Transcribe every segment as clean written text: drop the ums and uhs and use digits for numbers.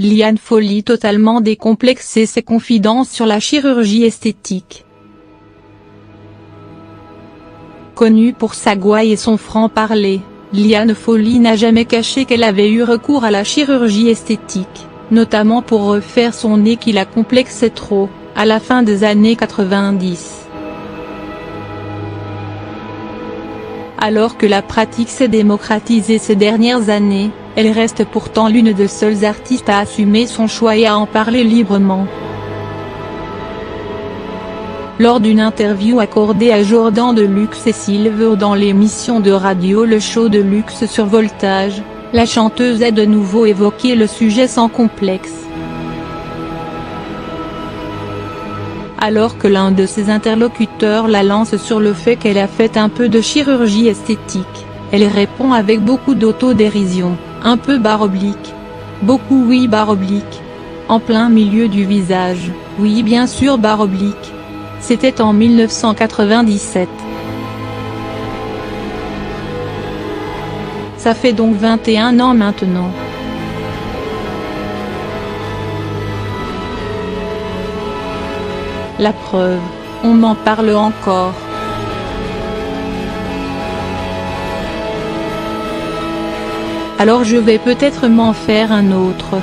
Liane Folly totalement décomplexée, ses confidences sur la chirurgie esthétique. Connue pour sa gouaille et son franc-parler, Liane Folly n'a jamais caché qu'elle avait eu recours à la chirurgie esthétique, notamment pour refaire son nez qui la complexait trop, à la fin des années 90. Alors que la pratique s'est démocratisée ces dernières années, elle reste pourtant l'une des seules artistes à assumer son choix et à en parler librement. Lors d'une interview accordée à Jordan de Luxe et Silver dans l'émission de radio Le Show de Luxe sur Voltage, la chanteuse a de nouveau évoqué le sujet sans complexe. Alors que l'un de ses interlocuteurs la lance sur le fait qu'elle a fait un peu de chirurgie esthétique, elle répond avec beaucoup d'autodérision, un peu barre oblique. Beaucoup oui barre oblique. En plein milieu du visage, oui bien sûr barre oblique. C'était en 1997. Ça fait donc 21 ans maintenant. La preuve, on m'en parle encore. Alors je vais peut-être m'en faire un autre.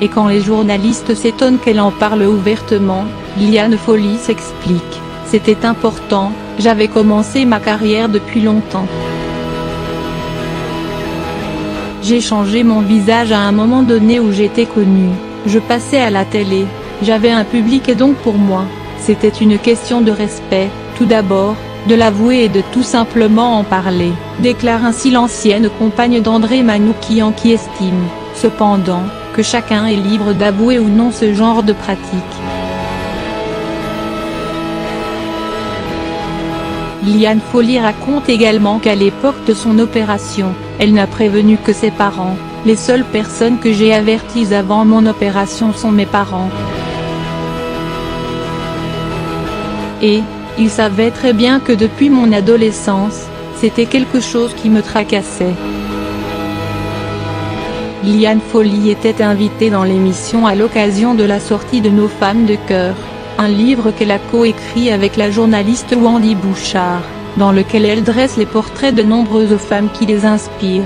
Et quand les journalistes s'étonnent qu'elle en parle ouvertement, Liane Folly s'explique. C'était important, j'avais commencé ma carrière depuis longtemps. J'ai changé mon visage à un moment donné où j'étais connue, je passais à la télé, j'avais un public et donc pour moi, c'était une question de respect, tout d'abord, de l'avouer et de tout simplement en parler, déclare ainsi l'ancienne compagne d'André Manoukian qui estime, cependant, que chacun est libre d'avouer ou non ce genre de pratique. Liane Folly raconte également qu'à l'époque de son opération, elle n'a prévenu que ses parents. Les seules personnes que j'ai averties avant mon opération sont mes parents. Et, ils savaient très bien que depuis mon adolescence, c'était quelque chose qui me tracassait. Liane Folly était invitée dans l'émission à l'occasion de la sortie de Nos femmes de cœur, un livre qu'elle a coécrit avec la journaliste Wendy Bouchard, dans lequel elle dresse les portraits de nombreuses femmes qui les inspirent.